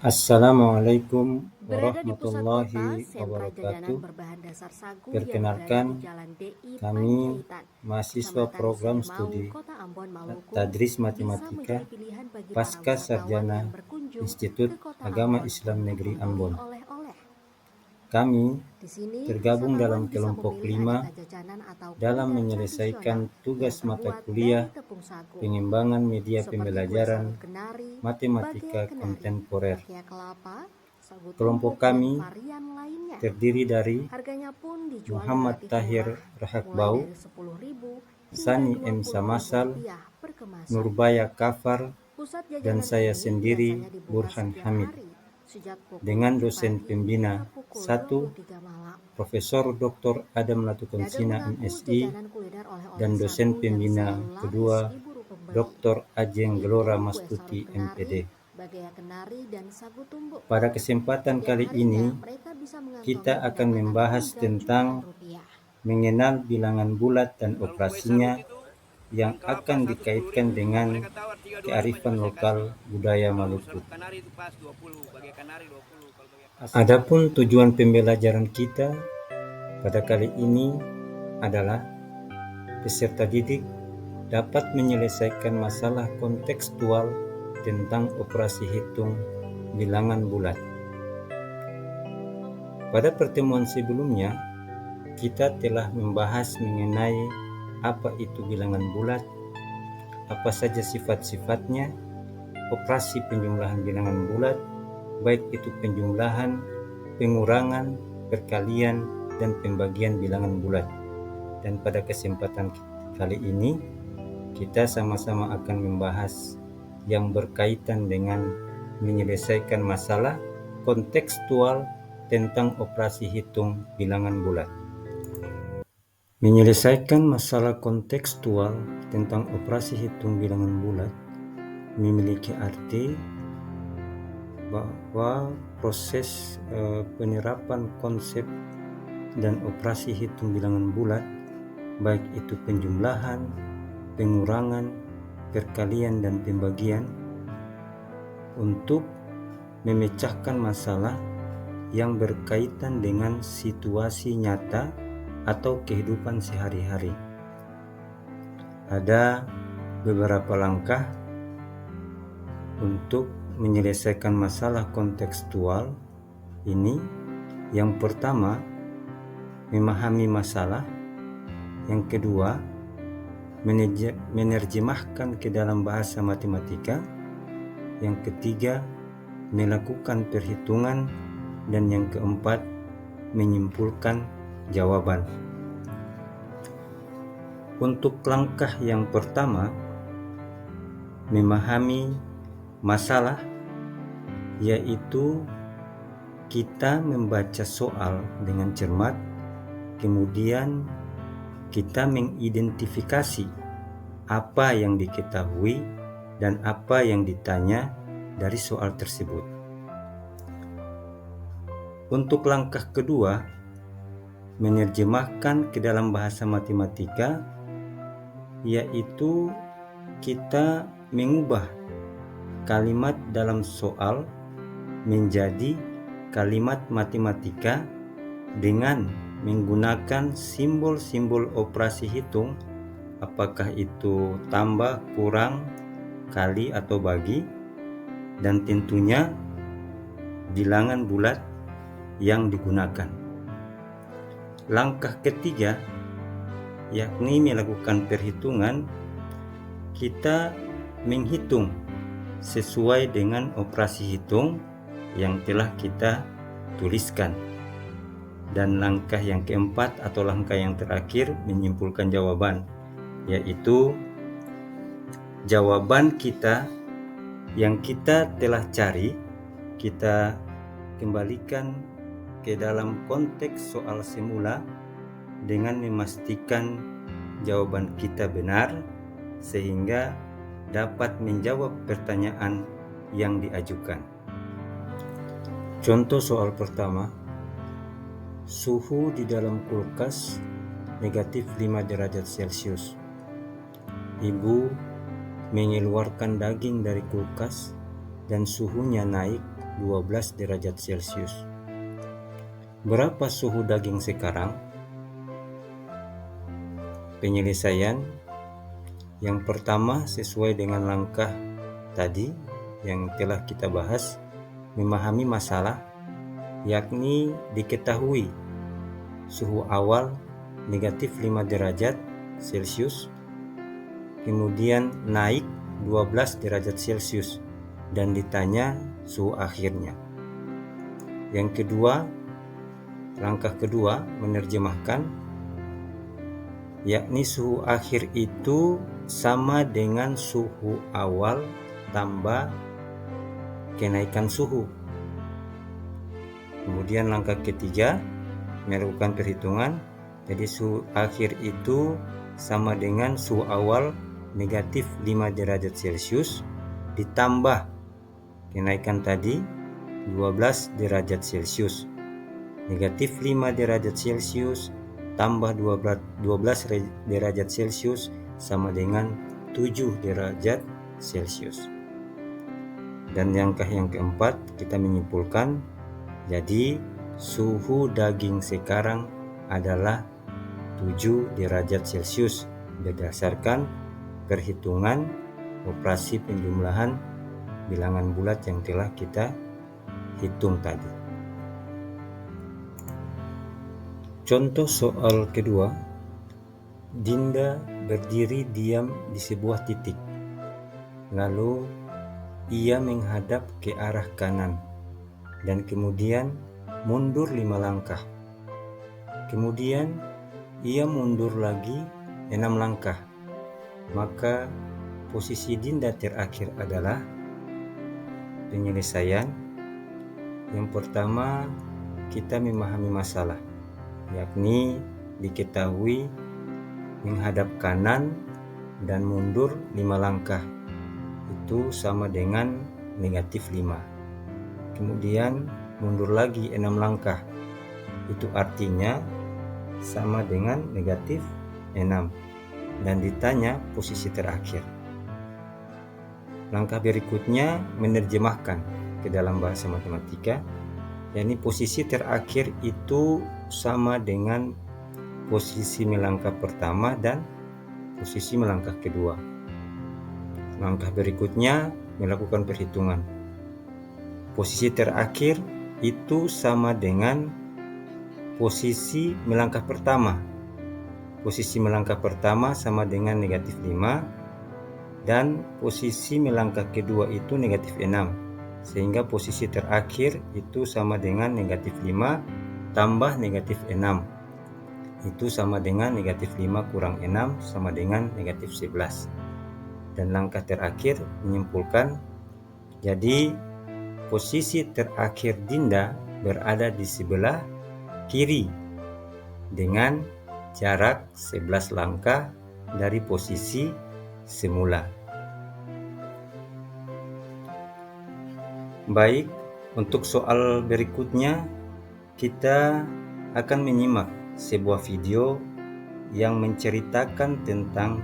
Assalamualaikum Berada di pusat kota, warahmatullahi sentra jajanan wabarakatuh. berbahan dasar sagu yang berada Perkenalkan, di Jalan DI kami Panjaitan, mahasiswa Kecamatan program Silimau, studi Kota Ambon, Maluku, Tadris bisa Matematika menjadi pilihan bagi para Pasca wisatawan Sarjana yang berkunjung Institut ke Kota Agama Ambon Islam untuk Negeri membeli Ambon. oleh-oleh. Kami Di sini, tergabung dalam wisatawan bisa kelompok memilih 5 aneka jajanan atau dalam kuliner menyelesaikan tradisional tugas yang mata terbuat kuliah dari tepung sagu, pengembangan media seperti kue pembelajaran salut kenari, matematika bagea kenari, kontemporer. bakea kelapa, sagu Kelompok tumbuk, dan kami varian lainnya. terdiri dari Harganya pun dijual Muhammad relatif Tahir murah, mulai Rahakbau, dari 10.000 hingga Sani M. 20.000 Samasal, rupiah per kemasan. Nurbaya Kafar, Pusat dan jajanan saya ini sendiri biasanya dibuka Burhan setiap Hamid hari, sejak pukul dengan 7 dosen pagi pembina hingga pukul 1 23 malam. Profesor Dr. Adam Dagang Latukonsina mengaku MSI jajanan kuliner dan oleh-oleh dosen sagu yang pembina selalu laris kedua diburu pembeli, Dr. Ajeng yaitu Gelora kue Mastuti salut kenari, MPD. bagea kenari, dan sagu tumbuk. Pada kesempatan Setiap kali harinya ini mereka bisa kita mengantongi akan pendapatan membahas hingga tentang jutaan rupiah. mengenal bilangan bulat dan Kalau kue operasinya salut itu yang yang kelapa akan 110.000, dikaitkan dengan mereka tawar 32.5 kearifan juga saya lokal kasih. budaya Kalau Maluku. salut kanari itu pas 20, bagai kanari 20 kalau bagai kelapa. Adapun tujuan pembelajaran kita pada kali ini adalah peserta didik dapat menyelesaikan masalah kontekstual tentang operasi hitung bilangan bulat. Pada pertemuan sebelumnya, kita telah membahas mengenai apa itu bilangan bulat, apa saja sifat-sifatnya, operasi penjumlahan bilangan bulat, baik itu penjumlahan, pengurangan, perkalian, dan pembagian bilangan bulat. Dan pada kesempatan kali ini, kita sama-sama akan membahas yang berkaitan dengan menyelesaikan masalah kontekstual tentang operasi hitung bilangan bulat. Menyelesaikan masalah kontekstual tentang operasi hitung bilangan bulat memiliki arti bahwa proses penerapan konsep dan operasi hitung bilangan bulat, baik itu penjumlahan, pengurangan, perkalian, dan pembagian, untuk memecahkan masalah yang berkaitan dengan situasi nyata atau kehidupan sehari-hari. Ada beberapa langkah untuk menyelesaikan masalah kontekstual ini. Yang pertama, memahami masalah. Yang kedua, menerjemahkan ke dalam bahasa matematika. Yang ketiga, melakukan perhitungan. Dan yang keempat, menyimpulkan jawaban. Untuk langkah yang pertama, memahami masalah, yaitu kita membaca soal dengan cermat, kemudian kita mengidentifikasi apa yang diketahui dan apa yang ditanya dari soal tersebut. Untuk langkah kedua, menerjemahkan ke dalam bahasa matematika, yaitu kita mengubah kalimat dalam soal menjadi kalimat matematika dengan menggunakan simbol-simbol operasi hitung, apakah itu tambah, kurang, kali, atau bagi, dan tentunya bilangan bulat yang digunakan. Langkah ketiga, yakni melakukan perhitungan. Kita menghitung sesuai dengan operasi hitung yang telah kita tuliskan. Dan langkah yang keempat atau langkah yang terakhir, menyimpulkan jawaban, yaitu jawaban kita yang kita telah cari, kita kembalikan ke dalam konteks soal semula dengan memastikan jawaban kita benar, sehingga dapat menjawab pertanyaan yang diajukan. Contoh soal pertama, suhu di dalam kulkas negatif 5 derajat Celcius. Ibu mengeluarkan daging dari kulkas dan suhunya naik 12 derajat Celcius. Berapa suhu daging sekarang? Penyelesaian yang pertama sesuai dengan langkah tadi yang telah kita bahas, memahami masalah, yakni diketahui suhu awal negatif 5 derajat Celcius, kemudian naik 12 derajat Celcius, dan ditanya suhu akhirnya. Yang kedua, langkah kedua menerjemahkan, yakni suhu akhir itu sama dengan suhu awal tambah kenaikan suhu. Kemudian langkah ketiga melakukan perhitungan, jadi suhu akhir itu sama dengan suhu awal negatif 5 derajat Celcius ditambah kenaikan tadi 12 derajat Celcius. Negatif 5 derajat Celcius tambah 12 derajat Celcius sama dengan 7 derajat Celcius. Dan langkah yang keempat kita menyimpulkan, jadi suhu daging sekarang adalah 7 derajat Celcius berdasarkan perhitungan operasi penjumlahan bilangan bulat yang telah kita hitung tadi. Contoh soal kedua, Dinda berdiri diam di sebuah titik. Lalu ia menghadap ke arah kanan dan kemudian mundur 5 langkah. Kemudian ia mundur lagi 6 langkah. Maka posisi Dinda terakhir adalah penyelesaian. Yang pertama, kita memahami masalah, yakni diketahui menghadap kanan dan mundur 5 langkah. Itu sama dengan negatif 5. Kemudian mundur lagi 6 langkah. Itu artinya sama dengan negatif 6. Dan ditanya posisi terakhir. Langkah berikutnya menerjemahkan ke dalam bahasa matematika, yakni posisi terakhir itu sama dengan posisi melangkah pertama dan posisi melangkah kedua. Langkah berikutnya melakukan perhitungan. Posisi terakhir itu sama dengan posisi melangkah pertama. Posisi melangkah pertama sama dengan negatif 5 dan posisi melangkah kedua itu negatif 6. Sehingga posisi terakhir itu sama dengan negatif 5 tambah negatif 6. Itu sama dengan negatif 5 kurang 6 sama dengan negatif 11. Dan langkah terakhir menyimpulkan, jadi posisi terakhir Dinda berada di sebelah kiri dengan jarak 11 langkah dari posisi semula. Baik, untuk soal berikutnya kita akan menyimak sebuah video yang menceritakan tentang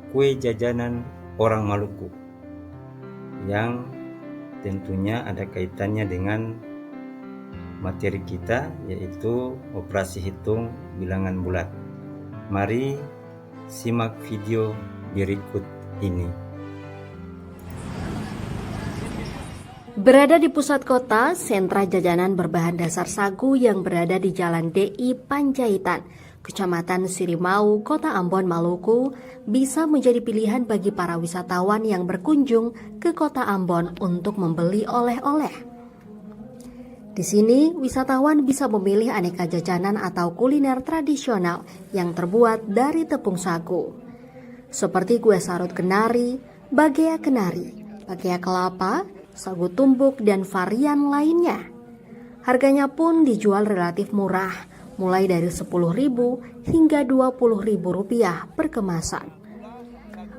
kue jajanan orang Maluku yang tentunya ada kaitannya dengan materi kita, yaitu operasi hitung bilangan bulat. Mari simak video berikut ini. Berada di pusat kota, sentra jajanan berbahan dasar sagu yang berada di Jalan DI Panjaitan, Kecamatan Sirimau, Kota Ambon, Maluku, bisa menjadi pilihan bagi para wisatawan yang berkunjung ke Kota Ambon untuk membeli oleh-oleh. Di sini, wisatawan bisa memilih aneka jajanan atau kuliner tradisional yang terbuat dari tepung sagu, seperti kue sarut kenari, bagea kenari, bagea kelapa, sagu tumbuk, dan varian lainnya. Harganya pun dijual relatif murah, mulai dari Rp10.000 hingga Rp20.000 per kemasan.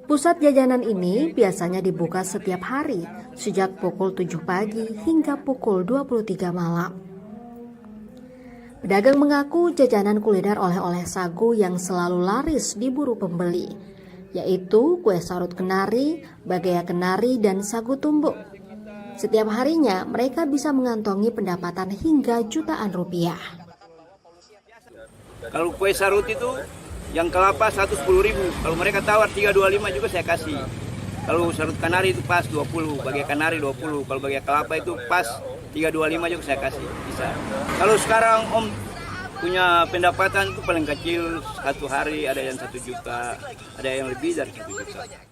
Pusat jajanan ini biasanya dibuka setiap hari sejak pukul 7 pagi hingga pukul 23 malam. Pedagang mengaku jajanan kuliner oleh-oleh sagu yang selalu laris diburu pembeli, yaitu kue sarut kenari, bagea kenari, dan sagu tumbuk. Setiap harinya mereka bisa mengantongi pendapatan hingga jutaan rupiah. Kalau kue sarut itu yang kelapa 110.000. Kalau mereka tawar 325 juga saya kasih. Kalau sarut kanari itu pas 20, bagi kanari 20. Kalau bagi kelapa itu pas 325 juga saya kasih. Bisa. Kalau sekarang Om punya pendapatan itu paling kecil satu hari ada yang 1 juta, ada yang lebih dari 1 juta.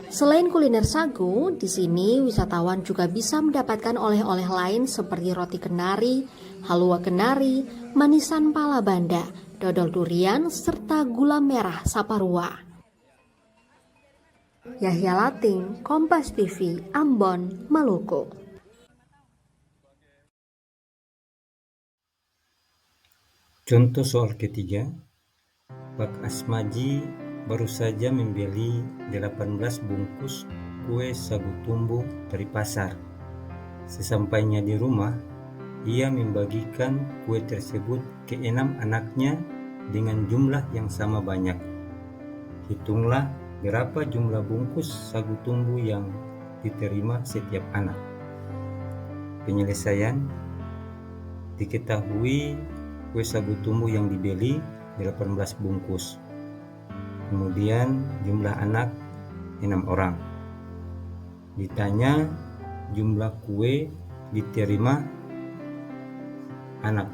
Selain kuliner sagu, di sini wisatawan juga bisa mendapatkan oleh-oleh lain seperti roti kenari, halua kenari, manisan pala banda, dodol durian, serta gula merah saparua. Yahya Lating, Kompas TV, Ambon, Maluku. Contoh soal ketiga, Pak Asmaji baru saja membeli 18 bungkus kue sagu tumbuh dari pasar. Sesampainya di rumah, ia membagikan kue tersebut ke 6 anaknya dengan jumlah yang sama banyak. Hitunglah berapa jumlah bungkus sagu tumbuh yang diterima setiap anak. Penyelesaian: diketahui kue sagu tumbuh yang dibeli 18 bungkus. Kemudian jumlah anak 6 orang. Ditanya jumlah kue diterima anak.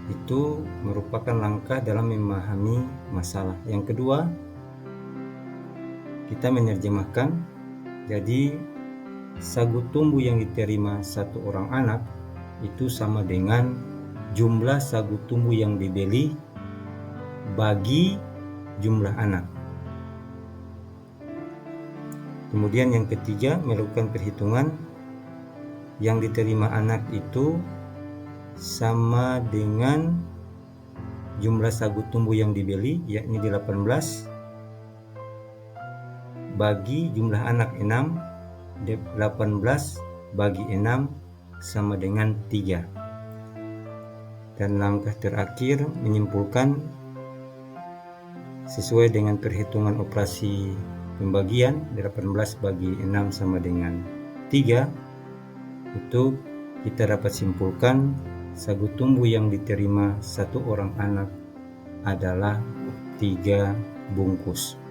Itu merupakan langkah dalam memahami masalah. Yang kedua, kita menerjemahkan. Jadi sagu tumbuh yang diterima 1 orang anak itu sama dengan jumlah sagu tumbuh yang dibeli bagi jumlah anak. Kemudian yang ketiga, melakukan perhitungan. Yang diterima anak itu sama dengan jumlah sagu tumbuh yang dibeli, yakni 18, bagi jumlah anak 6, 18 bagi 6 sama dengan 3. Dan langkah terakhir menyimpulkan sesuai dengan perhitungan operasi pembagian 18 bagi 6 sama dengan 3, itu kita dapat simpulkan sagu tumbuh yang diterima 1 orang anak adalah 3 bungkus.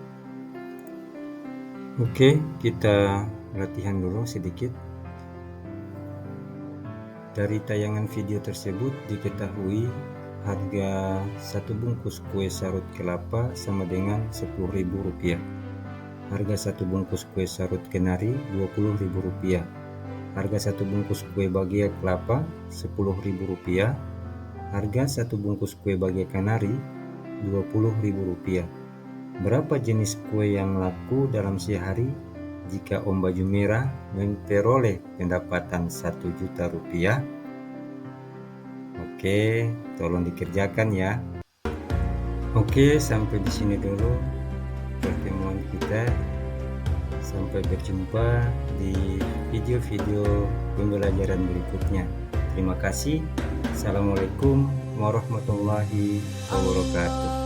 Oke, kita latihan dulu sedikit. Dari tayangan video tersebut diketahui harga 1 bungkus kue sarut kelapa sama dengan Rp10.000. Harga 1 bungkus kue sarut kenari Rp20.000. Harga 1 bungkus kue bagia kelapa Rp10.000. Harga 1 bungkus kue bagia kanari Rp20.000. Berapa jenis kue yang laku dalam sehari jika Om Baju Merah memperoleh pendapatan Rp1 juta? Oke, tolong dikerjakan ya. Oke, sampai di sini dulu pertemuan kita. Sampai berjumpa di video-video pembelajaran berikutnya. Terima kasih. Assalamualaikum warahmatullahi wabarakatuh.